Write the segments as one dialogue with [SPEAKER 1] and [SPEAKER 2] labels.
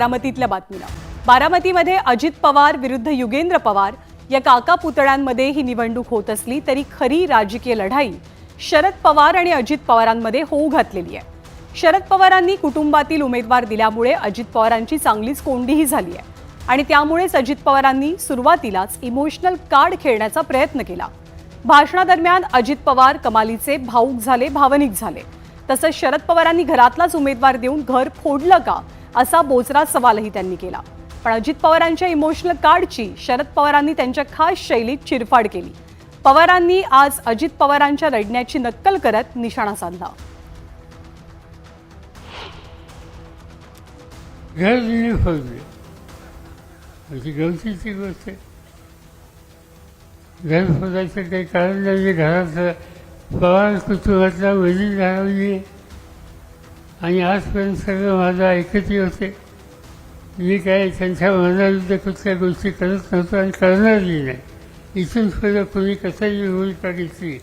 [SPEAKER 1] बारामतीतल्या बातमीला। बारामतीमध्ये अजित पवार विरुद्ध युगेंद्र पवार या काका पुतळ्यांमध्ये ही निवडणूक होत असली तरी खरी राजकीय लढाई शरद पवार आणि अजित पवारांमध्ये होऊ घातलेली आहे। शरद पवारांनी कुटुंबातील उमेदवार दिल्यामुळे अजित पवारांची चांगलीच कोंडीही झाली आहे आणि त्यामुळेच अजित पवारांनी सुरुवातीलाच इमोशनल कार्ड खेळण्याचा प्रयत्न केला। भाषणादरम्यान अजित पवार कमालीचे भावुक झाले, भावनिक झाले। तसंच शरद पवारांनी घरातलाच उमेदवार देऊन घर फोडलं का असा बोचरा सवालही त्यांनी केला। पण अजित पवारांच्या इमोशनल कार्डची शरद पवारांनी त्यांच्या खास शैलीत चिरफाड केली। पवारांनी आज अजित पवारांच्या लढण्याची नक्कल करत निशाणा साधला।
[SPEAKER 2] घर फोडले अशी गमतीची गोष्ट आहे। घर फोडायचं काही कारण नाही। घरात पवार कुटुंबातला वडील राहिली आणि आजपर्यंत सगळं माझं ऐकतही होते। मी काय त्यांच्या मनाविरुद्ध कुठल्या गोष्टी करत नव्हतो आणि करणारही नाही। इथून पुढे कोणी कसाही भूमिका घेतली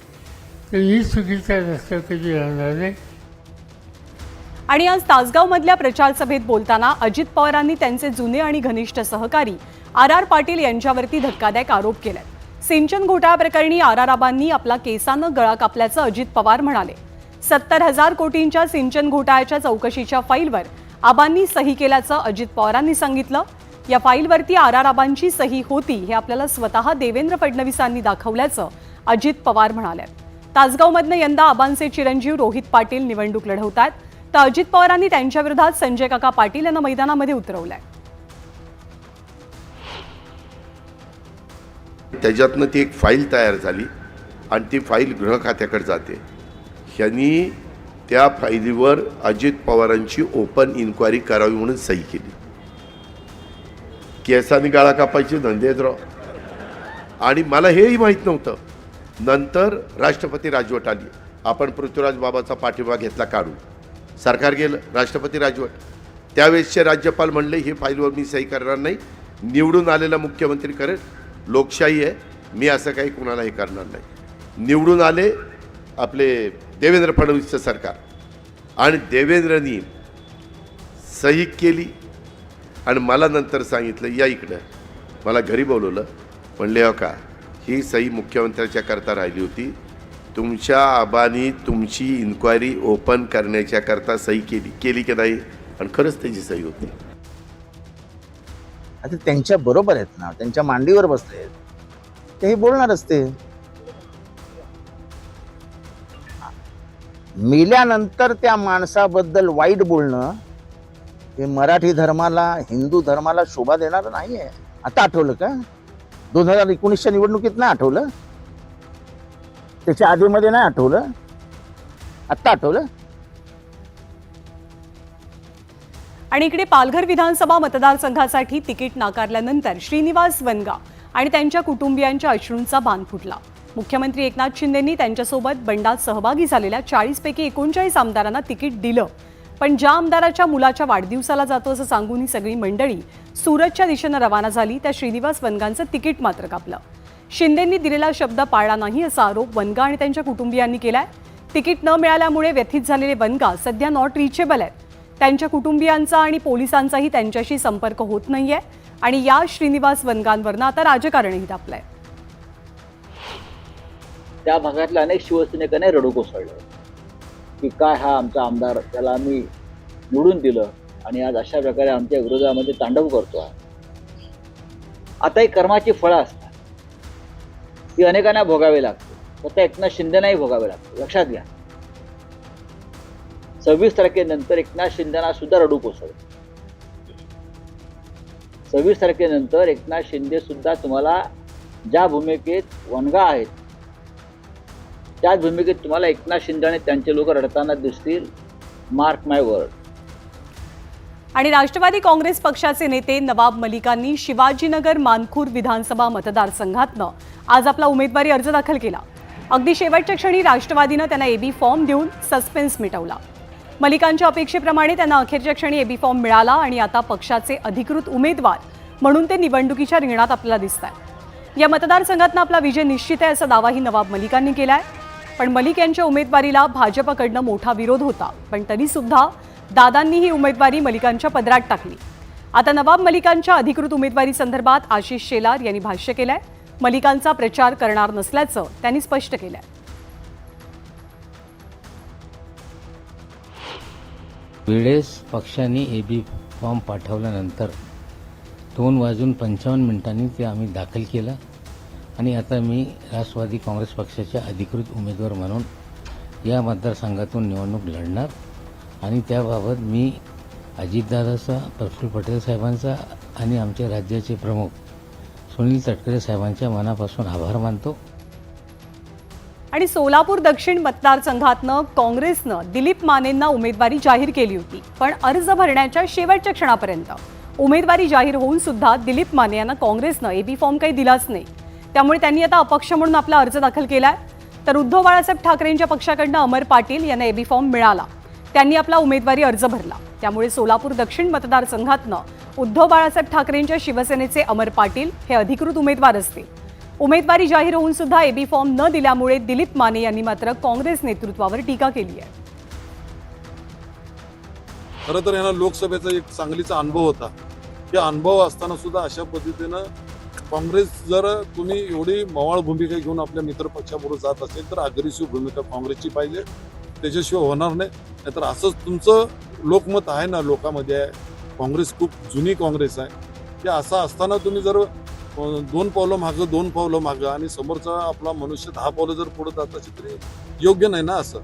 [SPEAKER 2] तर मी चुकीच्या रस्त्यावर कधी राहणार नाही।
[SPEAKER 1] आणि आज तासगावमधल्या प्रचार सभेत बोलताना अजित पवारांनी त्यांचे जुने आणि घनिष्ठ सहकारी आर पाटील यांच्यावरती धक्कादायक आरोप केले। सिंचन घोटाळा प्रकरणी आबांनी आपला केसानं गळा कापल्याचं अजित पवार म्हणाले। 70,000 कोटींच्या सिंचन घोटाळ्याच्या चौकशीच्या फाईलवर आबांनी सही केल्याचं अजित पवारांनी सांगितलं। या फाईलवरती आबांची सही होती हे आपल्याला स्वतः देवेंद्र फडणवीसांनी दाखवल्याचं अजित पवार म्हणाले। तासगावमधनं यंदा आबांचे चिरंजीव रोहित पाटील निवडणूक लढवतात तर अजित पवारांनी त्यांच्या विरोधात संजय काका पाटील यांना मैदानामध्ये उतरवलंय।
[SPEAKER 3] त्याच्यातनं ती एक फाईल तयार झाली आणि ती फाईल गृह खात्याकडे जाते। ह्यांनी त्या फाईलीवर अजित पवारांची ओपन इन्क्वायरी करावी म्हणून सही केली। केसांनी गाळा कापायचे धंदे आहेत राव। आणि मला हेही माहीत नव्हतं। नंतर राष्ट्रपती राजवट आली, आपण पृथ्वीराज बाबाचा पाठिंबा घेतला काढून, सरकार गेलं, राष्ट्रपती राजवट। त्यावेळेसचे राज्यपाल म्हणले ही फाईलवर मी सही करणार नाही, निवडून आलेला मुख्यमंत्री करेल, लोकशाही आहे, मी असं काही कुणाला हे करणार नाही। निवडून आले आपले देवेंद्र फडणवीसचं सरकार आणि देवेंद्रनी सही केली आणि मला नंतर सांगितलं या इकडं, मला घरी बोलवलं, म्हणले हो का ही सही मुख्यमंत्र्याच्या करता राहिली होती, तुमच्या आबांनी तुमची इन्क्वायरी ओपन करण्याच्या करता सही केली की नाही? आणि खरंच त्याची सही होती।
[SPEAKER 4] आता त्यांच्या बरोबर आहेत ना, त्यांच्या मांडीवर बसले आहेत, तेही बोलणारच ते। मेल्यानंतर त्या माणसाबद्दल वाईट बोलणं हे मराठी धर्माला, हिंदू धर्माला शोभा देणारं नाहीये। आता आठवलं का 2019च्या निवडणुकीत नाही आठवलं? त्याच्या आधीमध्ये नाही आठवलं? आता आठवलं?
[SPEAKER 1] आणि इकडे पालघर विधानसभा मतदारसंघासाठी तिकीट नाकारल्यानंतर श्रीनिवास वनगा आणि त्यांच्या कुटुंबियांच्या अश्रूंचा बांध फुटला। मुख्यमंत्री एकनाथ शिंदेंनी त्यांच्यासोबत बंडात सहभागी झालेल्या 40 पैकी 39 आमदारांना तिकीट दिलं, पण ज्या आमदाराच्या मुलाच्या वाढदिवसाला जातो असं सांगून ही सगळी मंडळी सुरतच्या दिशेनं रवाना झाली, त्या श्रीनिवास वनगांचं तिकीट मात्र कापलं। शिंदेंनी दिलेला शब्द पाळला नाही असा आरोप वनगा आणि त्यांच्या कुटुंबियांनी केलाय। तिकीट न मिळाल्यामुळे व्यथित झालेले वनगा सध्या नॉट रिचेबल आहेत। त्यांच्या कुटुंबियांचा आणि पोलिसांचाही त्यांच्याशी संपर्क होत नाहीये आणि या श्रीनिवास वनगांवरनं आता राजकारणही तापलंय।
[SPEAKER 5] त्या भागातल्या अनेक शिवसैनिकांनी रडू कोसळलं की काय हा आमचा आमदार, त्याला आम्ही निवडून दिलं आणि आज अशा प्रकारे आमच्या विरोधामध्ये तांडव करतो। आता ही कर्माची फळं असतात, ती अनेकांना भोगावी लागते, फक्त एकनाथ शिंदेनाही भोगावे लागते, लक्षात घ्या। 26 तारखेनंतर एकनाथ शिंदेना सुद्धा रडू कोसळलं। 26 तारखेनंतर एकनाथ शिंदे सुद्धा तुम्हाला ज्या भूमिकेत वनगा आहेत त्याच भूमिकेत तुम्हाला एकनाथ शिंदे आणि त्यांचे लोक रडताना दिसतील, मार्क माय वर्ड।
[SPEAKER 1] आणि राष्ट्रवादी काँग्रेस पक्षाचे नेते नवाब मलिकांनी शिवाजीनगर मानखूर विधानसभा मतदारसंघातनं आज आपला उमेदवारी अर्ज दाखल केला। अगदी शेवटच्या क्षणी राष्ट्रवादीनं त्यांना एबी फॉर्म देऊन सस्पेन्स मिटवला। मलिकांच्या अपेक्षेप्रमाणे त्यांना अखेरच्या क्षणी एबी फॉर्म मिळाला आणि आता पक्षाचे अधिकृत उमेदवार म्हणून ते निवडणुकीच्या रिंगणात आपल्याला दिसतात। या मतदारसंघातनं आपला विजय निश्चित आहे असा दावाही नवाब मलिकांनी केलाय। पण मलिक यांच्या उमेदवारीला भाजपकडनं मोठा विरोध होता, पण तरी सुद्धा दादांनी ही उमेदवारी मलिकांच्या पदरात टाकली। आता नवाब मलिकांच्या अधिकृत उमेदवारी संदर्भात आशिष शेलार यांनी भाष्य केलंय. मलिकांचा प्रचार करणार नसल्याचं त्यांनी स्पष्ट केलंय.
[SPEAKER 6] वेळेस पक्षाने एबी फॉर्म पाठवल्यानंतर 2:55 ते आम्ही दाखल केलं आणि आता मी राष्ट्रवादी काँग्रेस पक्षाच्या अधिकृत उमेदवार म्हणून या मतदारसंघातून निवडणूक लढणार आणि त्याबाबत मी अजितदादाचा, प्रफुल्ल पटेल साहेबांचा आणि आमच्या राज्याचे प्रमुख सुनील तटकरे साहेबांच्या मनापासून आभार मानतो.
[SPEAKER 1] आणि सोलापूर दक्षिण मतदारसंघातनं काँग्रेसनं दिलीप मानेंना उमेदवारी जाहीर केली होती, पण अर्ज भरण्याच्या शेवटच्या क्षणापर्यंत उमेदवारी जाहीर होऊन सुद्धा दिलीप माने यांना काँग्रेसनं एबी फॉर्म काही दिलाच नाही. त्यामुळे त्यांनी आता अपक्ष म्हणून आपला अर्ज दाखल केलाय. तर उद्धव बाळासाहेब ठाकरेंच्या पक्षाकडनं अमर पाटील यांना एबी फॉर्म मिळाला. त्यांनी आपला उमेदवारी अर्ज भरला. त्यामुळे सोलापूर दक्षिण मतदारसंघातनं उद्धव बाळासाहेब ठाकरेंच्या शिवसेनेचे अमर पाटील हे अधिकृत उमेदवार असतील. उमेदवारी जाहीर होऊन सुद्धा एबी फॉर्म न दिल्यामुळे दिलीप माने यांनी मात्र काँग्रेस नेतृत्वावर टीका केली आहे.
[SPEAKER 7] खरं तर यांना लोकसभेचा एक चांगलीचा अनुभव होता. या अनुभव असताना सुद्धा अशा पद्धतीनं काँग्रेस, जर तुम्ही एवढी मवाळ भूमिका घेऊन आपल्या मित्रपक्षाबरोबर जात असेल तर अग्रेसिव्ह भूमिका काँग्रेसची पाहिजे. त्याच्याशिवाय होणार नाही. नाहीतर असंच तुमचं लोकमत आहे ना, लोकांमध्ये आहे काँग्रेस खूप जुनी काँग्रेस आहे. ते असं असताना तुम्ही जर 2 पावलं मागं 2 पावलं मागं आणि समोरचा आपला मनुष्य 10 पावलं जर पुढे जात असेल तरी योग्य नाही ना. असं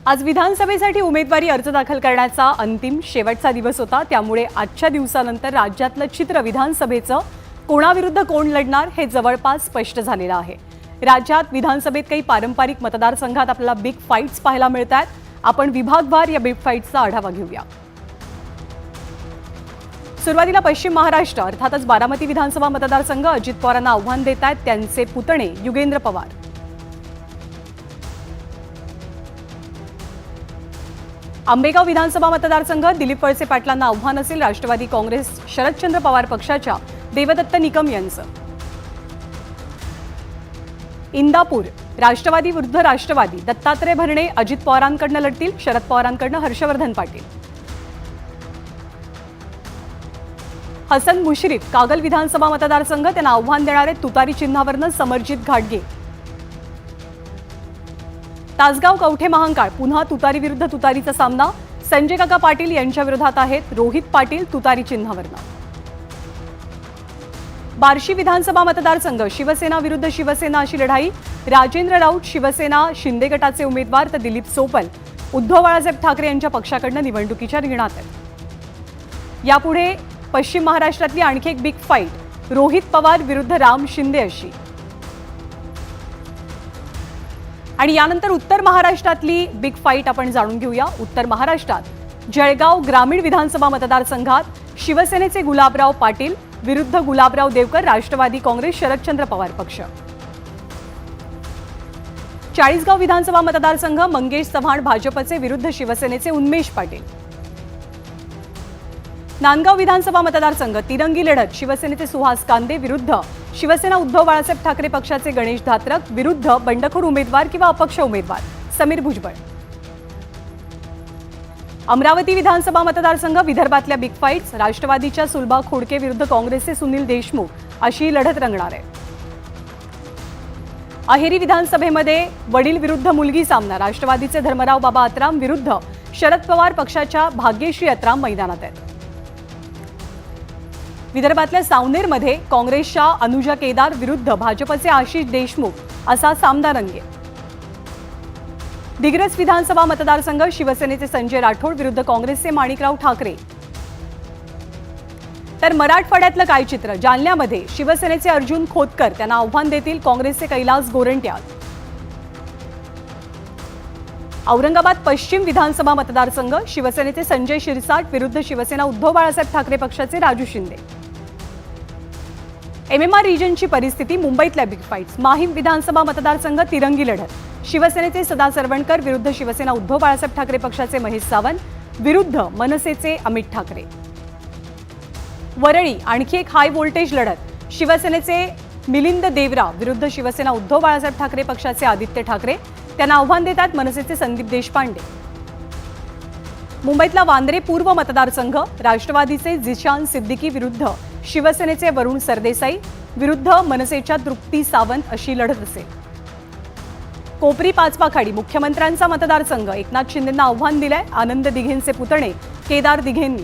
[SPEAKER 1] आज विधानसभेसाठी उमेदवारी अर्ज दाखल करण्याचा अंतिम शेवटचा दिवस होता. त्यामुळे आजच्या दिवसानंतर राज्यातलं चित्र विधानसभेचं कोणाविरुद्ध कोण लढणार हे जवळपास स्पष्ट झालेलं आहे. राज्यात विधानसभेत काही पारंपरिक मतदारसंघात आपल्याला बिग फाईट्स पाहायला मिळत आहेत. आपण विभागवार या बिग फाईट्सचा आढावा घेऊया. सुरुवातीला पश्चिम महाराष्ट्र अर्थातच बारामती विधानसभा मतदारसंघ अजित पवारांना आव्हान देत आहेत त्यांचे पुतणे युगेंद्र पवार. आंबेगाव विधानसभा मतदारसंघ दिलीप वळसे पाटलांना आव्हान असेल राष्ट्रवादी काँग्रेस शरदचंद्र पवार पक्षाच्या देवदत्त निकम यांचं. इंदापूर राष्ट्रवादी विरुद्ध राष्ट्रवादी दत्तात्रय भरणे अजित पवारांकडनं लढतील. शरद पवारांकडनं हर्षवर्धन पाटील. हसन मुश्रीफ कागल विधानसभा मतदारसंघ त्यांना आव्हान देणारे तुतारी चिन्हावरनं समरजित घाटगे. तासगाव कवठे महांकाळ पुन्हा तुतारी विरुद्ध तुतारीचा सामना. संजय काका पाटील यांच्या विरोधात आहेत रोहित पाटील तुतारी चिन्हावरनं. बार्शी विधानसभा मतदारसंघ शिवसेना विरुद्ध शिवसेना अशी लढाई. राजेंद्र राऊत शिवसेना शिंदे गटाचे उमेदवार तर दिलीप सोपल उद्धव बाळासाहेब ठाकरे यांच्या पक्षाकडनं निवडणुकीच्या रिंगणात आहेत. यापुढे पश्चिम महाराष्ट्रातली आणखी एक बिग फाईट रोहित पवार विरुद्ध राम शिंदे अशी. आणि यानंतर उत्तर महाराष्ट्रातली बिग फाईट आपण जाणून घेऊया. उत्तर महाराष्ट्रात जळगाव ग्रामीण विधानसभा मतदारसंघात शिवसेनेचे गुलाबराव पाटील विरुद्ध गुलाबराव देवकर राष्ट्रवादी काँग्रेस शरदचंद्र पवार पक्ष. चाळीसगाव विधानसभा मतदारसंघ मंगेश चव्हाण भाजपचे विरुद्ध शिवसेनेचे उन्मेष पाटील. नांदगाव विधानसभा मतदारसंघ तिरंगी लढत शिवसेनेचे सुहास कांदे विरुद्ध शिवसेना उद्धव बाळासाहेब ठाकरे पक्षाचे गणेश धात्रक विरुद्ध बंडखोर उमेदवार किंवा अपक्ष उमेदवार समीर भुजबळ. अमरावती विधानसभा मतदारसंघ विदर्भातल्या बिग फाईट्स राष्ट्रवादीच्या सुलभा खोडके विरुद्ध काँग्रेसचे सुनील देशमुख अशी लढत रंगणार आहे. अहेरी विधानसभेमध्ये वडील विरुद्ध मुलगी सामना. राष्ट्रवादीचे धर्मराव बाबा अत्राम विरुद्ध शरद पवार पक्षाच्या भाग्यश्री अत्राम मैदानात आहेत. विदर्भातल्या सावनेरमध्ये काँग्रेसच्या अनुजा केदार विरुद्ध भाजपचे आशिष देशमुख असा सामना रंगेल. दिग्रस विधानसभा मतदारसंघ शिवसेनेचे संजय राठोड विरुद्ध काँग्रेसचे माणिकराव ठाकरे. तर मराठवाड्यातलं काय चित्र? जालन्यामध्ये शिवसेनेचे अर्जुन खोतकर त्यांना आव्हान देतील काँग्रेसचे कैलास गोरंट्याल. औरंगाबाद पश्चिम विधानसभा मतदारसंघ शिवसेनेचे संजय शिरसाट विरुद्ध शिवसेना उद्धव बाळासाहेब ठाकरे पक्षाचे राजू शिंदे. MMR रिजनची परिस्थिती मुंबईतल्या बिग फाईट्स. माहीम विधानसभा मतदारसंघ तिरंगी लढत शिवसेनेचे सदा सरवणकर विरुद्ध शिवसेना उद्धव बाळासाहेब ठाकरे पक्षाचे महेश सावंत विरुद्ध मनसेचे अमित ठाकरे. वरळी आणखी एक हाय व्होल्टेज लढत शिवसेनेचे मिलिंद देवरा विरुद्ध शिवसेना उद्धव बाळासाहेब ठाकरे पक्षाचे आदित्य ठाकरे. त्यांना आव्हान देतात मनसेचे संदीप देशपांडे. मुंबईतला वांद्रे पूर्व मतदारसंघ, राष्ट्रवादीचे जिशान सिद्दीकी विरुद्ध शिवसेनेचे वरुण सरदेसाई विरुद्ध मनसेच्या तृप्ती सावंत अशी लढत असेल. कोपरी पाचवाखाडी मुख्यमंत्र्यांचा मतदारसंघ, एकनाथ शिंदेंना आव्हान दिलंय आनंद दिघेंचे पुतणे केदार दिघेंनी.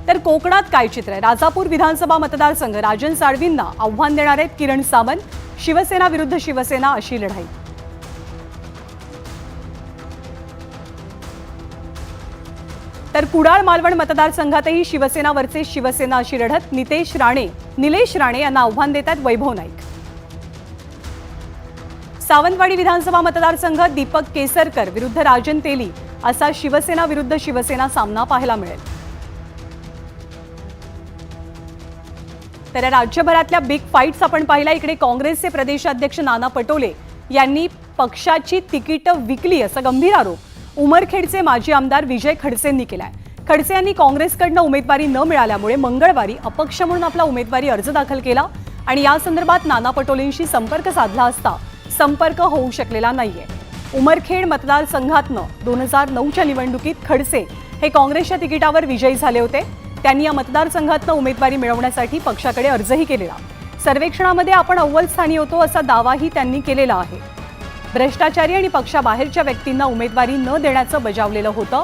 [SPEAKER 1] तर कोकणात काय चित्र आहे? राजापूर विधानसभा मतदारसंघ, राजन साळवींना आव्हान देणार आहेत किरण सावंत. शिवसेना विरुद्ध शिवसेना अशी लढाई. तर कुडाळ मालवण मतदारसंघातही शिवसेनावरचे शिवसेना अशी लढत. निलेश राणे यांना आव्हान देतात वैभव नाईक. सावंतवाडी विधानसभा मतदारसंघ, दीपक केसरकर विरुद्ध राजन तेली असा शिवसेना विरुद्ध शिवसेना सामना पाहायला मिळेल. तर राज्यभरातल्या बिग फाईट्स आपण पाहिला. इकडे काँग्रेसचे प्रदेशाध्यक्ष नाना पटोले यांनी पक्षाची तिकीटं विकली असा गंभीर आरोप उमरखेडचे माजी आमदार विजय खडसेंनी केलाय. खडसे यांनी काँग्रेसकडनं उमेदवारी न मिळाल्यामुळे मंगळवारी अपक्ष म्हणून आपला उमेदवारी अर्ज दाखल केला आणि या संदर्भात नाना पटोलेंशी संपर्क साधला असता संपर्क होऊ शकलेला नाहीये. उमरखेड मतदारसंघातनं 2009च्या निवडणुकीत खडसे हे काँग्रेसच्या तिकिटावर विजयी झाले होते. त्यांनी या मतदारसंघातनं उमेदवारी मिळवण्यासाठी पक्षाकडे अर्जही केलेला. सर्वेक्षणामध्ये आपण अव्वल स्थानी होतो असा दावाही त्यांनी केलेला आहे. भ्रष्टाचारी आणि पक्षाबाहेरच्या व्यक्तींना उमेदवारी न देण्याचं बजावलेलं होतं,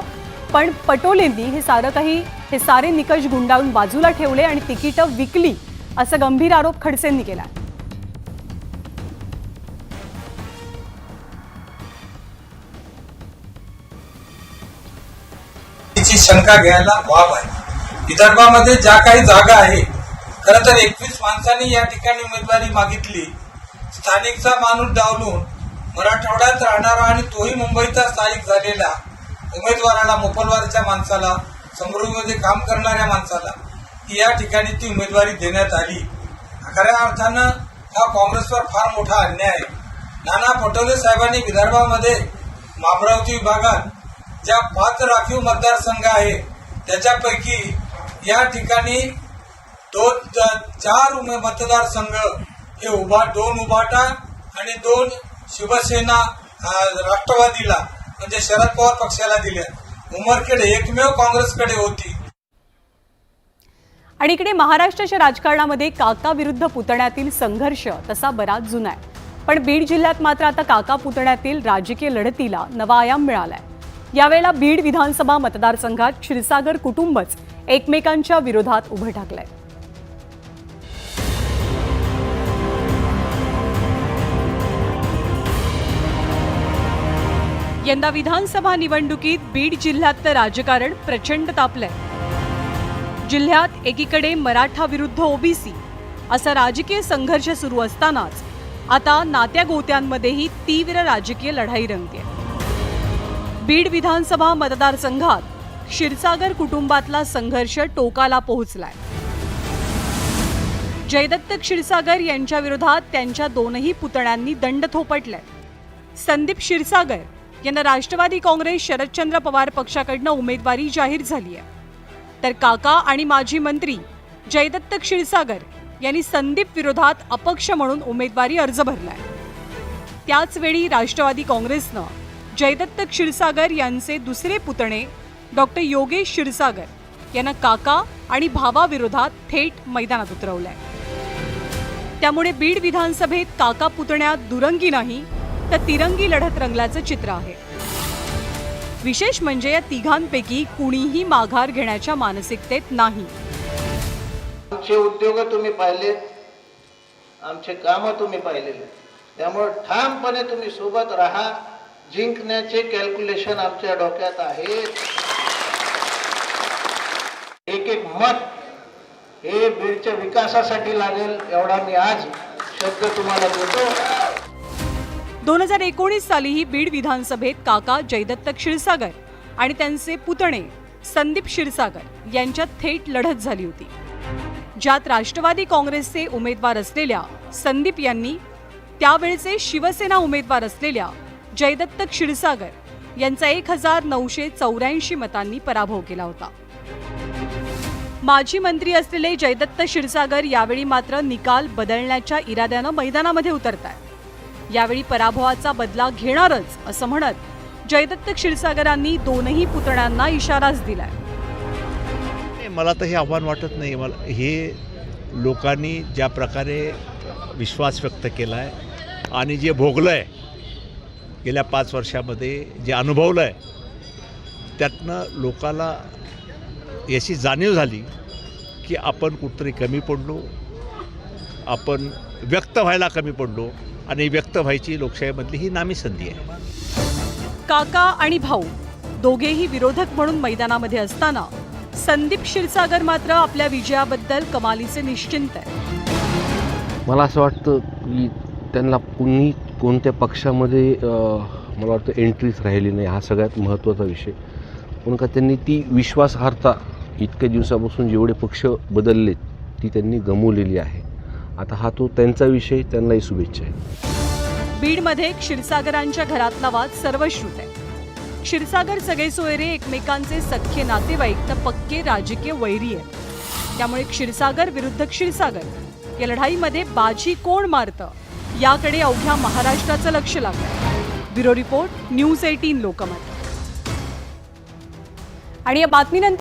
[SPEAKER 1] पण पटोलेंनी हे सारे निकष गुंडाळून बाजूला ठेवले आणि तिकीटं विकली असा गंभीर आरोप खडसेंनी केला.
[SPEAKER 8] शंका घ्यायला वाव आहे. विदर्भामध्ये ज्या काही जागा आहे, खरं तर 21 माणसांनी या ठिकाणी उमेदवारी मागितली. स्थानिकचा माणूस डावलून मराठवाड्यात राहणारा आणि तोही मुंबईचा स्थायिक झालेला उमेदवाराला, मोपलवारच्या माणसाला, समृद्धीमध्ये काम करणाऱ्या माणसाला या ठिकाणी ती उमेदवारी देण्यात आली. खऱ्या अर्थानं हा काँग्रेसवर फार मोठा अन्याय आहे. नाना पटोले साहेबांनी विदर्भामध्ये अमरावती विभागात ज्या 5 राखीव मतदारसंघ आहे त्याच्यापैकी या ठिकाणी 4 मतदारसंघ हे 2 उभाटा आणि 2 शिवसेना राष्ट्रवादीला म्हणजे शरद पवार पक्षाला दिल्या. उमरखेड एकमेव काँग्रेसकडे होती.
[SPEAKER 1] आणि इकडे महाराष्ट्राच्या राजकारणामध्ये काका विरुद्ध पुतण्यातील संघर्ष तसा बराच जुना आहे. पण बीड जिल्ह्यात मात्र आता काका पुतण्यातील राजकीय लढतीला नवा आयाम मिळालाय. यावेळेला बीड विधानसभा मतदारसंघात क्षीरसागर कुटुंबच एकमेकांच्या विरोधात उभं ठाकलंय. यंदा विधानसभा निवडणुकीत बीड जिल्ह्यातलं राजकारण प्रचंड तापलंय. जिल्ह्यात एकीकडे मराठा विरुद्ध ओबीसी असा राजकीय संघर्ष सुरू असतानाच आता नात्या गोत्यांमध्येही तीव्र राजकीय लढाई रंगतेय. बीड विधानसभा मतदारसंघात क्षीरसागर कुटुंबातला संघर्ष टोकाला पोहोचलाय. जयदत्त क्षीरसागर यांच्या विरोधात त्यांच्या 2ही पुतण्यांनी दंड थोपटलाय. संदीप क्षीरसागर यांना राष्ट्रवादी काँग्रेस शरदचंद्र पवार पक्षाकडनं उमेदवारी जाहीर झाली आहे. तर काका आणि माजी मंत्री जयदत्त क्षीरसागर यांनी संदीप विरोधात अपक्ष म्हणून उमेदवारी अर्ज भरलाय. त्याचवेळी राष्ट्रवादी काँग्रेसनं जयदत्त क्षीरसागर यांचे दुसरे पुतणे डॉक्टर योगेश क्षीरसागर यांना काका आणि भावाविरोधात थेट मैदानात उतरवलंय. त्यामुळे बीड विधानसभेत काका पुतण्यात दुरंगी नाही तर तिरंगी लढत रंगल्याचं चित्र आहे. विशेष म्हणजे या तिघांपैकी कुणीही माघार घेण्याच्या मानसिकतेत नाही.
[SPEAKER 4] आमचे उद्योग तुम्ही पाहिलेत, आमचे कामं तुम्ही पाहिलेले, त्यामुळे ठामपणे तुम्ही सोबत राहा. जिंकण्याचे कॅल्क्युलेशन आमच्या डोक्यात आहे. एक मत हे बीडच्या विकासासाठी लागेल एवढा मी आज शब्द तुम्हाला देतो.
[SPEAKER 1] 2019 सालीही बीड विधानसभेत काका जयदत्त क्षीरसागर आणि त्यांचे पुतणे संदीप क्षीरसागर यांच्यात थेट लढत झाली होती, ज्यात राष्ट्रवादी काँग्रेसचे उमेदवार असलेल्या संदीप यांनी त्यावेळचे शिवसेना उमेदवार असलेल्या जयदत्त क्षीरसागर यांचा 1984 मतांनी पराभव केला होता. माजी मंत्री असलेले जयदत्त क्षीरसागर यावेळी मात्र निकाल बदलण्याच्या इराद्यानं मैदानामध्ये उतरतायत. यावेळी पराभवाचा बदला घेणारच असं म्हणत जयदत्त क्षीरसागरांनी दोनही पुतण्यांना इशाराच दिलाय.
[SPEAKER 9] नाही, मला तर हे आव्हान वाटत नाही. मला हे लोकांनी ज्या प्रकारे विश्वास व्यक्त केला आहे आणि जे भोगलं आहे गेल्या 5 वर्षामध्ये, जे अनुभवलं आहे, त्यातनं लोकाला याची जाणीव झाली की आपण कुठतरी कमी पडलो, आपण व्यक्त व्हायला कमी पडलो आणि व्यक्त व्हायची लोकशाहीमधली ही नामी संधी आहे.
[SPEAKER 1] काका आणि भाऊ दोघेही विरोधक म्हणून मैदानामध्ये असताना संदीप क्षीरसागर मात्र आपल्या विजयाबद्दल कमालीचे निश्चिंत आहे.
[SPEAKER 10] मला असं वाटतं की त्यांना कुणी कोणत्या पक्षामध्ये मला वाटतं एंट्रीच राहिली नाही, हा सगळ्यात महत्त्वाचा विषय. म्हणून का त्यांनी ती विश्वासार्हता इतक्या दिवसापासून जेवढे पक्ष बदललेत ती त्यांनी गमावलेली आहे. आता हा तो त्यांचा विषय, त्यांनाही शुभेच्छा आहे.
[SPEAKER 1] बीडमध्ये क्षीरसागरांच्या घरातला वाद सर्वश्रुत आहे. क्षीरसागर सगळे सोयरे एकमेकांचे सख्खे नातेवाईक तर पक्के राजकीय वैरी आहेत. त्यामुळे क्षीरसागर विरुद्ध क्षीरसागर या लढाईमध्ये बाजी कोण मारतं याकडे अवघ्या महाराष्ट्राचं लक्ष लागलं. Bureau report, news 18 Lokmat. आणि या बातमीनंतर